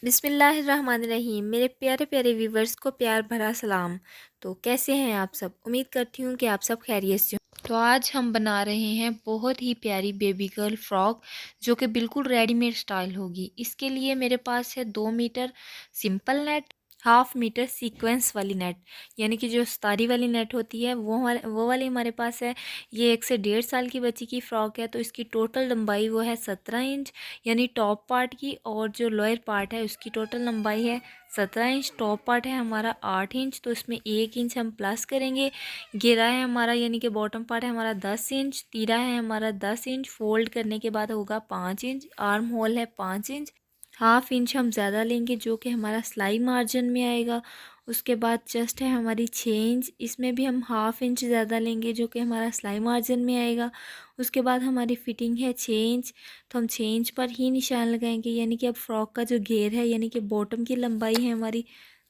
बिस्मिल्लाहिर्रहमानिर्रहीम। मेरे प्यारे प्यारे व्यूवर्स को प्यार भरा सलाम। तो कैसे हैं आप सब? उम्मीद करती हूँ कि आप सब खैरियत से हो। तो आज हम बना रहे हैं बहुत ही प्यारी बेबी गर्ल फ्रॉक, जो कि बिल्कुल रेडीमेड स्टाइल होगी। इसके लिए मेरे पास है 2 meter simple net, 1/2 meter sequence वाली नेट, यानी कि जो सितारी वाली नेट होती है वो वाली हमारे पास है। ये 1 से 1.5 साल की बच्ची की फ़्रॉक है, तो इसकी टोटल लंबाई वो है 17 इंच, यानी टॉप पार्ट की, और जो लोअर पार्ट है उसकी टोटल लंबाई है 17 इंच। टॉप पार्ट है हमारा 8 इंच, तो इसमें 1 इंच हम प्लस करेंगे। घेरा है हमारा, यानी कि बॉटम पार्ट है हमारा 10 इंच, तीरा है हमारा 10 इंच, फोल्ड करने के बाद होगा 5 इंच, आर्म होल है 5 इंच। 1/2 इंच हम ज़्यादा लेंगे जो कि हमारा सिलाई मार्जिन में आएगा। उसके बाद चेस्ट है हमारी 6 इंच, इसमें भी हम 1/2 इंच ज़्यादा लेंगे जो कि हमारा सिलाई मार्जिन में आएगा। उसके बाद हमारी फिटिंग है 6 इंच, तो हम 6 इंच पर ही निशान लगाएंगे। यानी कि अब फ्रॉक का जो घेर है, यानी कि बॉटम की लंबाई है हमारी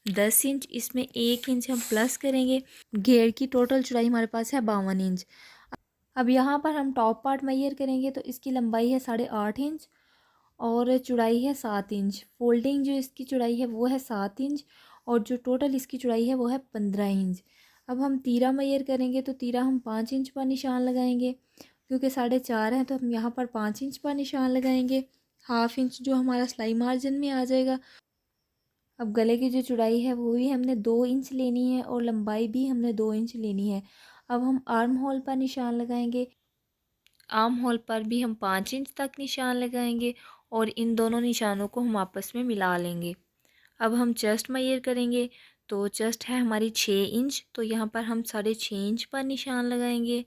10 इंच, इसमें 1 इंच हम प्लस करेंगे। घेर की टोटल चौड़ाई हमारे पास है 52 इंच। अब यहाँ पर हम टॉप पार्ट मेजर करेंगे, तो इसकी लंबाई है 8.5 इंच और चौड़ाई है 7 इंच। फोल्डिंग जो इसकी चौड़ाई है वो है 7 इंच, और जो टोटल इसकी चौड़ाई है वो है 15 इंच। अब हम तीरा मेजर करेंगे, तो तीरा हम 5 इंच पर निशान लगाएंगे, क्योंकि 4.5 है तो हम यहाँ पर 5 इंच पर निशान लगाएंगे। 1/2 इंच जो हमारा सिलाई मार्जिन में आ जाएगा। अब गले की जो चौड़ाई है वो भी हमने 2 इंच लेनी है, और लंबाई भी हमने 2 इंच लेनी है। अब हम आर्म होल पर निशान लगाएंगे। आर्म होल पर भी हम 5 इंच तक निशान लगाएंगे, और इन दोनों निशानों को हम आपस में मिला लेंगे। अब हम चेस्ट मेजर करेंगे, तो चेस्ट है हमारी 6 इंच, तो यहाँ पर हम 6.5 इंच पर निशान लगाएंगे।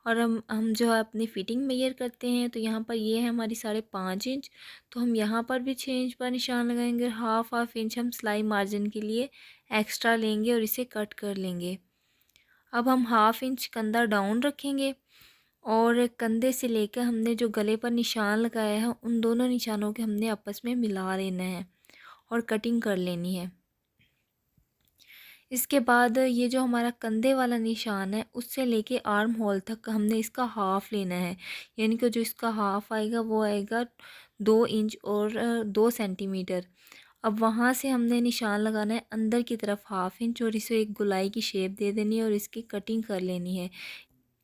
और हम जो है अपनी फिटिंग मेजर करते हैं, तो यहाँ पर ये है हमारी 5.5 इंच, तो हम यहाँ पर भी 6 इंच पर निशान लगाएंगे। हाफ हाफ इंच हम सिलाई मार्जिन के लिए एक्स्ट्रा लेंगे और इसे कट कर लेंगे। अब हम 1/2 इंच कंधा डाउन रखेंगे, और कंधे से लेकर हमने जो गले पर निशान लगाया है उन दोनों निशानों के हमने आपस में मिला लेना है और कटिंग कर लेनी है। इसके बाद ये जो हमारा कंधे वाला निशान है उससे लेके आर्म होल तक हमने इसका हाफ़ लेना है, यानी कि जो इसका हाफ़ आएगा वो आएगा 2 इंच और 2 सेंटीमीटर। अब वहाँ से हमने निशान लगाना है अंदर की तरफ 1/2 इंच, और इसे एक गोलाई की शेप दे देनी है और इसकी कटिंग कर लेनी है।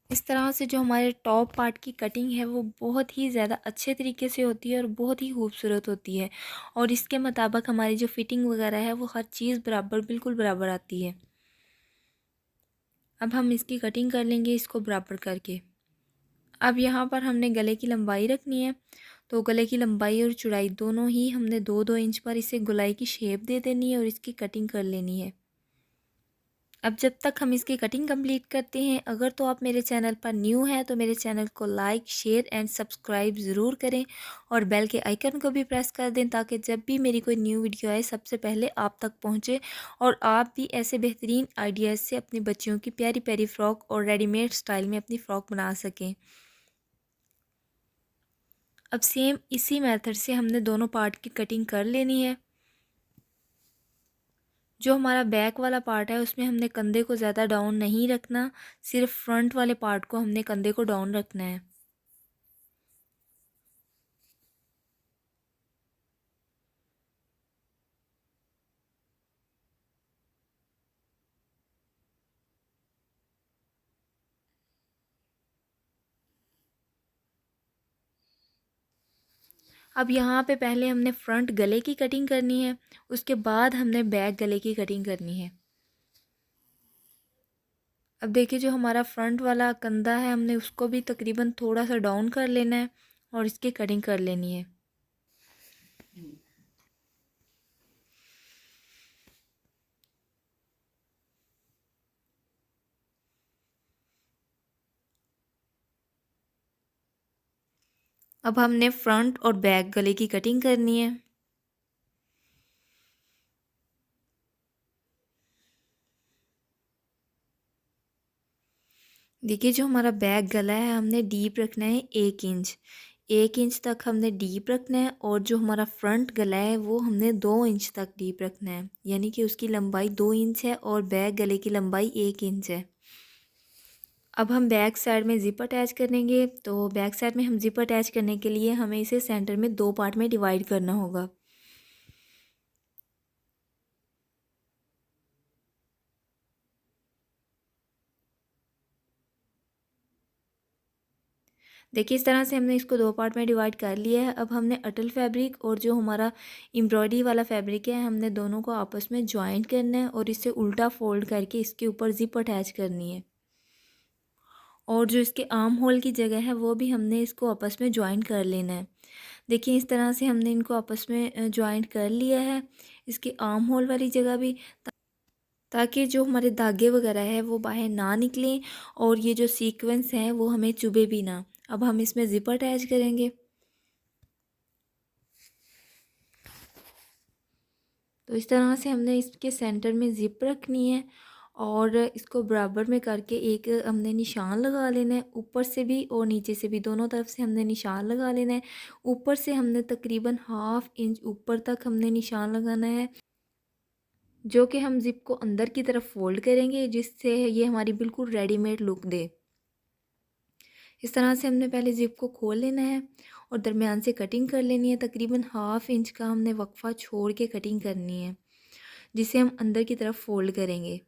इस तरह से जो हमारे टॉप पार्ट की कटिंग है वो बहुत ही ज़्यादा अच्छे तरीके से होती है और बहुत ही खूबसूरत होती है, और इसके मुताबिक हमारी जो फिटिंग वगैरह है वो हर चीज़ बराबर, बिल्कुल बराबर आती है। अब हम इसकी कटिंग कर लेंगे इसको बराबर करके। अब यहाँ पर हमने गले की लंबाई रखनी है, तो गले की लंबाई और चौड़ाई दोनों ही हमने 2-2 इंच पर इसे गोलाई की शेप दे देनी है और इसकी कटिंग कर लेनी है। अब जब तक हम इसकी कटिंग कंप्लीट करते हैं, अगर तो आप मेरे चैनल पर न्यू हैं तो मेरे चैनल को लाइक, शेयर एंड सब्सक्राइब ज़रूर करें, और बेल के आइकन को भी प्रेस कर दें, ताकि जब भी मेरी कोई न्यू वीडियो आए सबसे पहले आप तक पहुंचे, और आप भी ऐसे बेहतरीन आइडियाज़ से अपनी बच्चियों की प्यारी प्यारी फ़्रॉक और रेडीमेड स्टाइल में अपनी फ़्रॉक बना सकें। अब सेम इसी मेथड से हमने दोनों पार्ट की कटिंग कर लेनी है। जो हमारा बैक वाला पार्ट है उसमें हमने कंधे को ज़्यादा डाउन नहीं रखना, सिर्फ फ्रंट वाले पार्ट को हमने कंधे को डाउन रखना है। अब यहाँ पे पहले हमने फ्रंट गले की कटिंग करनी है, उसके बाद हमने बैक गले की कटिंग करनी है। अब देखिए जो हमारा फ्रंट वाला कंधा है हमने उसको भी तकरीबन थोड़ा सा डाउन कर लेना है और इसकी कटिंग कर लेनी है। अब हमने फ्रंट और बैक गले की कटिंग करनी है। देखिए जो हमारा बैक गला है हमने डीप रखना है 1 इंच, 1 इंच तक हमने डीप रखना है, और जो हमारा फ्रंट गला है वो हमने 2 इंच तक डीप रखना है, यानी कि उसकी लंबाई 2 इंच है और बैक गले की लंबाई 1 इंच है। अब हम बैक साइड में ज़िप अटैच करेंगे, तो बैक साइड में हम ज़िप अटैच करने के लिए हमें इसे सेंटर में 2 पार्ट में डिवाइड करना होगा। देखिए इस तरह से हमने इसको दो पार्ट में डिवाइड कर लिया है। अब हमने अटल फैब्रिक और जो हमारा एम्ब्रॉयडरी वाला फैब्रिक है, हमने दोनों को आपस में ज्वाइंट करना है और इसे उल्टा फोल्ड करके इसके ऊपर जिप अटैच करनी है। और जो इसके आर्म होल की जगह है वो भी हमने इसको आपस में ज्वाइंट कर लेना है। देखिए इस तरह से हमने इनको आपस में ज्वाइंट कर लिया है, इसके आर्म होल वाली जगह भी, ताकि जो हमारे धागे वगैरह है वो बाहर ना निकलें और ये जो सीक्वेंस हैं वो हमें चुभे भी ना। अब हम इसमें जिप अटैच करेंगे। तो इस तरह से हमने इसके सेंटर में जिप रखनी है और इसको बराबर में करके एक हमने निशान लगा लेना है, ऊपर से भी और नीचे से भी, दोनों तरफ से हमने निशान लगा लेना है। ऊपर से हमने तकरीबन 1/2 इंच ऊपर तक हमने निशान लगाना है, जो कि हम जिप को अंदर की तरफ फोल्ड करेंगे, जिससे ये हमारी बिल्कुल रेडीमेड लुक दे। इस तरह से हमने पहले जिप को खोल लेना है और दरमियान से कटिंग कर लेनी है। तकरीबन 1/2 इंच का हमने वक्फा छोड़ के कटिंग करनी है, जिसे हम अंदर की तरफ फोल्ड करेंगे।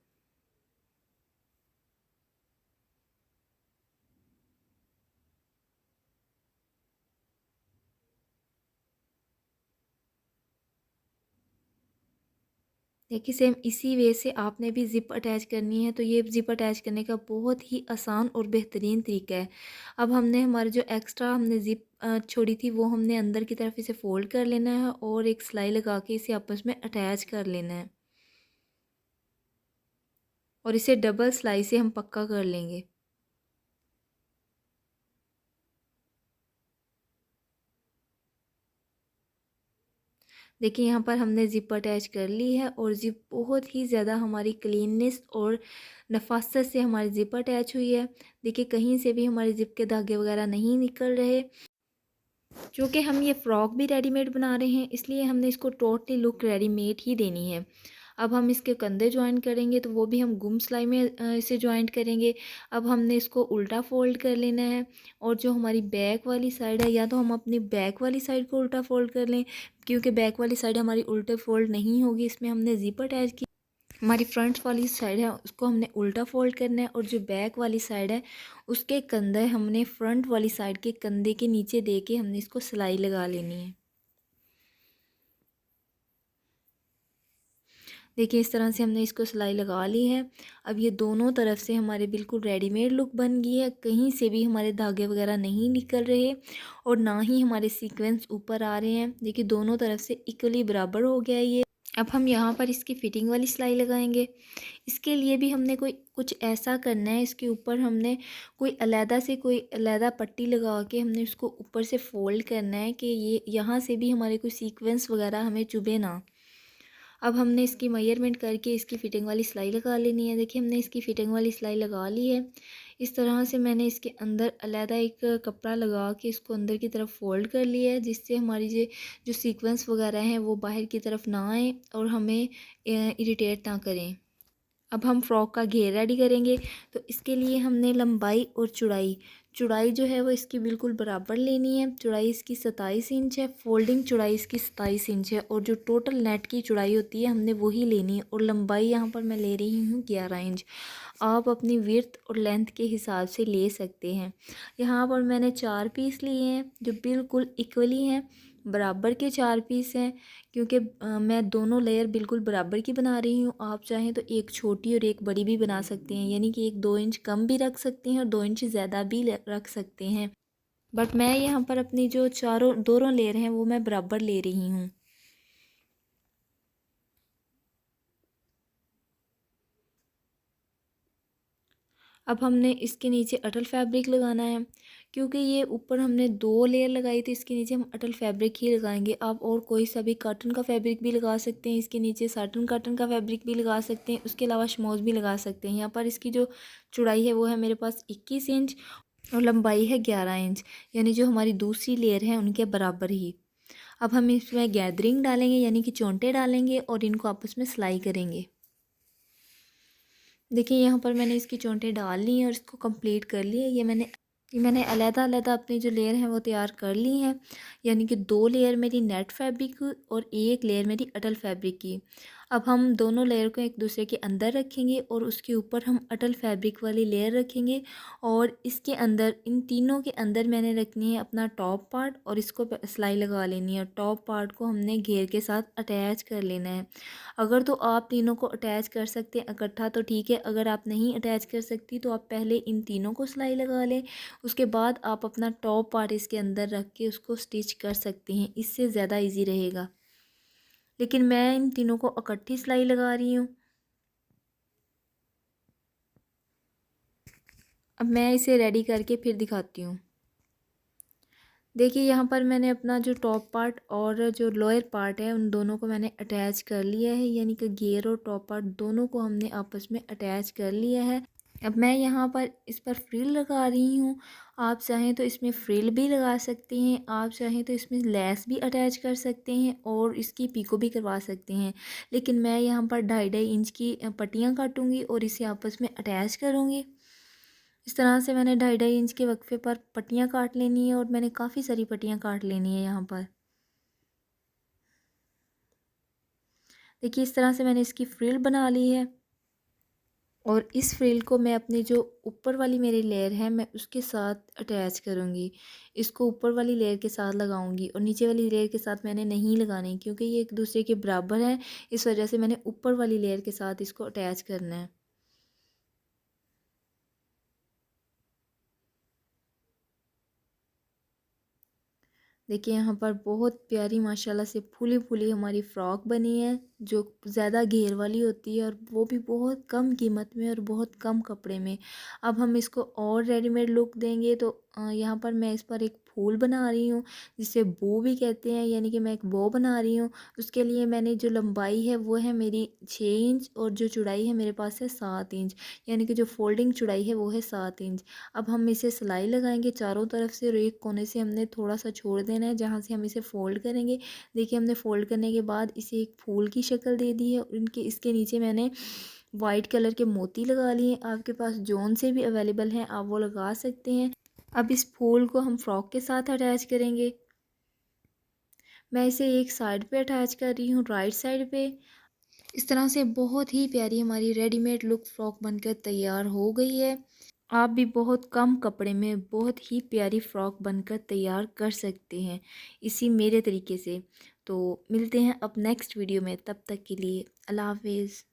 देखिए सेम इसी वे से आपने भी ज़िप अटैच करनी है। तो ये ज़िप अटैच करने का बहुत ही आसान और बेहतरीन तरीका है। अब हमने हमारे जो एक्स्ट्रा हमने ज़िप छोड़ी थी वो हमने अंदर की तरफ इसे फ़ोल्ड कर लेना है और एक सिलाई लगा के इसे आपस में अटैच कर लेना है और इसे डबल सिलाई से हम पक्का कर लेंगे। देखिए यहाँ पर हमने ज़िप अटैच कर ली है और ज़िप बहुत ही ज़्यादा हमारी क्लीननेस और नफासत से हमारी ज़िप अटैच हुई है। देखिए कहीं से भी हमारे ज़िप के धागे वगैरह नहीं निकल रहे। क्योंकि हम ये फ़्रॉक भी रेडीमेड बना रहे हैं, इसलिए हमने इसको टोटली लुक रेडीमेड ही देनी है। अब हम इसके कंधे जॉइन करेंगे तो वो भी हम गुम सिलाई में इसे जॉइंट करेंगे। अब हमने इसको उल्टा फ़ोल्ड कर लेना है और जो हमारी बैक वाली साइड है, या तो हम अपनी बैक वाली साइड को उल्टा फ़ोल्ड कर लें, क्योंकि बैक वाली साइड हमारी उल्टे फ़ोल्ड नहीं होगी, इसमें हमने ज़िप अटैच की। हमारी फ्रंट वाली साइड है उसको हमने उल्टा फोल्ड करना है और जो बैक वाली साइड है उसके कंधे हमने फ्रंट वाली साइड के कंधे के नीचे दे के हमने इसको सिलाई लगा लेनी है। देखिए इस तरह से हमने इसको सिलाई लगा ली है। अब ये दोनों तरफ से हमारे बिल्कुल रेडीमेड लुक बन गई है, कहीं से भी हमारे धागे वगैरह नहीं निकल रहे और ना ही हमारे सीक्वेंस ऊपर आ रहे हैं। देखिए दोनों तरफ से इक्वली बराबर हो गया है ये। अब हम यहाँ पर इसकी फ़िटिंग वाली सिलाई लगाएंगे। इसके लिए भी हमने कोई कुछ ऐसा करना है, इसके ऊपर हमने कोई अलहदा पट्टी लगा के हमने उसको ऊपर से फ़ोल्ड करना है कि ये यहाँ से भी हमारे कोई सीक्वेंस वगैरह हमें चुभे ना। अब हमने इसकी मेजरमेंट करके इसकी फ़िटिंग वाली सिलाई लगा लेनी है। देखिए हमने इसकी फ़िटिंग वाली सिलाई लगा ली है। इस तरह से मैंने इसके अंदर अलहदा एक कपड़ा लगा के इसको अंदर की तरफ फ़ोल्ड कर लिया है, जिससे हमारी जो सीक्वेंस वगैरह हैं वो बाहर की तरफ ना आए और हमें इरिटेट ना करें। अब हम फ़्रॉक का घेर रेडी करेंगे। तो इसके लिए हमने लंबाई और चौड़ाई जो है वो इसकी बिल्कुल बराबर लेनी है। चौड़ाई इसकी 27 इंच है, फोल्डिंग चौड़ाई इसकी 27 इंच है और जो टोटल नेट की चौड़ाई होती है हमने वही लेनी है। और लंबाई यहाँ पर मैं ले रही हूँ 11 इंच। आप अपनी विड्थ और लेंथ के हिसाब से ले सकते हैं। यहाँ पर मैंने 4 पीस लिए हैं जो बिल्कुल इक्वली हैं, बराबर के 4 पीस हैं, क्योंकि मैं दोनों लेयर बिल्कुल बराबर की बना रही हूँ। आप चाहें तो एक छोटी और एक बड़ी भी बना सकते हैं, यानी कि एक 2 इंच कम भी रख सकते हैं और 2 इंच ज़्यादा भी रख सकते हैं। बट मैं यहाँ पर अपनी जो दोनों लेयर हैं वो मैं बराबर ले रही हूँ। अब हमने इसके नीचे अटल फैब्रिक लगाना है, क्योंकि ये ऊपर हमने 2 लेयर लगाई थी, इसके नीचे हम अटल फैब्रिक ही लगाएंगे। आप और कोई सा भी कॉटन का फैब्रिक भी लगा सकते हैं, इसके नीचे साटन कॉटन का फैब्रिक भी लगा सकते हैं, उसके अलावा शमोज भी लगा सकते हैं। यहाँ पर इसकी जो चौड़ाई है वो है मेरे पास 21 इंच और लंबाई है 11 इंच, यानी जो हमारी दूसरी लेयर है उनके बराबर ही। अब हम इसमें गैदरिंग डालेंगे, यानी कि चोंटे डालेंगे और इनको आपस में सिलाई करेंगे। देखिए यहाँ पर मैंने इसकी चोंटें डाल ली हैं और इसको कंप्लीट कर लिया है। ये मैंने अलग-अलग अपनी जो लेयर हैं वो तैयार कर ली हैं, यानी कि 2 लेयर मेरी नेट फैब्रिक और 1 लेयर मेरी अटल फैब्रिक की। अब हम दोनों लेयर को एक दूसरे के अंदर रखेंगे और उसके ऊपर हम अटल फैब्रिक वाली लेयर रखेंगे और इसके अंदर, इन तीनों के अंदर मैंने रखनी है अपना टॉप पार्ट और इसको सिलाई लगा लेनी है। टॉप पार्ट को हमने घेर के साथ अटैच कर लेना है। अगर तो आप तीनों को अटैच कर सकते हैं इकट्ठा तो ठीक है, अगर आप नहीं अटैच कर सकती तो आप पहले इन तीनों को सिलाई लगा लें, उसके बाद आप अपना टॉप पार्ट इसके अंदर रख के उसको स्टिच कर सकती हैं, इससे ज़्यादा ईजी रहेगा। लेकिन मैं इन तीनों को इकट्ठी सिलाई लगा रही हूँ। अब मैं इसे रेडी करके फिर दिखाती हूँ। देखिए यहाँ पर मैंने अपना जो टॉप पार्ट और जो लोअर पार्ट है उन दोनों को मैंने अटैच कर लिया है, यानी कि घेर और टॉप पार्ट दोनों को हमने आपस में अटैच कर लिया है। अब मैं यहाँ पर इस पर फ्रिल लगा रही हूँ। आप चाहें तो इसमें फ्रिल भी लगा सकते हैं, आप चाहें तो इसमें लेस भी अटैच कर सकते हैं और इसकी पिको भी करवा सकते हैं। लेकिन मैं यहाँ पर 2.5-2.5 इंच की पट्टियाँ काटूँगी और इसे आपस में अटैच करूँगी। इस तरह से मैंने 2.5-2.5 इंच के वक्फे पर पट्टियाँ काट लेनी है और मैंने काफ़ी सारी पट्टियाँ काट लेनी है यहाँ पर। देखिए इस तरह से मैंने इसकी फ्रिल बना ली है और इस फ्रिल को मैं अपनी जो ऊपर वाली मेरी लेयर है मैं उसके साथ अटैच करूँगी। इसको ऊपर वाली लेयर के साथ लगाऊंगी और नीचे वाली लेयर के साथ मैंने नहीं लगानी, क्योंकि ये एक दूसरे के बराबर है, इस वजह से मैंने ऊपर वाली लेयर के साथ इसको अटैच करना है। देखिए यहाँ पर बहुत प्यारी माशाल्लाह से फूली फूली हमारी फ़्रॉक बनी है, जो ज़्यादा घेर वाली होती है और वो भी बहुत कम कीमत में और बहुत कम कपड़े में। अब हम इसको और रेडीमेड लुक देंगे तो यहाँ पर मैं इस पर एक फूल बना रही हूँ, जिसे बो भी कहते हैं, यानी कि मैं एक बो बना रही हूँ। उसके लिए मैंने जो लंबाई है वो है मेरी 6 इंच और जो चौड़ाई है मेरे पास है 7 इंच, यानी कि जो फोल्डिंग चौड़ाई है वो है 7 इंच। अब हम इसे सिलाई लगाएंगे चारों तरफ से और एक कोने से हमने थोड़ा सा छोड़ देना है, जहाँ से हम इसे फ़ोल्ड करेंगे। देखिए हमने फ़ोल्ड करने के बाद इसे एक फूल की शक्ल दे दी है और इनके इसके नीचे मैंने वाइट कलर के मोती लगा लिए हैं। आपके पास जॉन से भी अवेलेबल हैं, आप वो लगा सकते हैं। अब इस फूल को हम फ्रॉक के साथ अटैच करेंगे। मैं इसे एक साइड पे अटैच कर रही हूँ, राइट साइड पे। इस तरह से बहुत ही प्यारी हमारी रेडीमेड लुक फ्रॉक बनकर तैयार हो गई है। आप भी बहुत कम कपड़े में बहुत ही प्यारी फ़्रॉक बनकर तैयार कर सकते हैं इसी मेरे तरीके से। तो मिलते हैं अब नेक्स्ट वीडियो में, तब तक के लिए अल्लाह हाफिज़।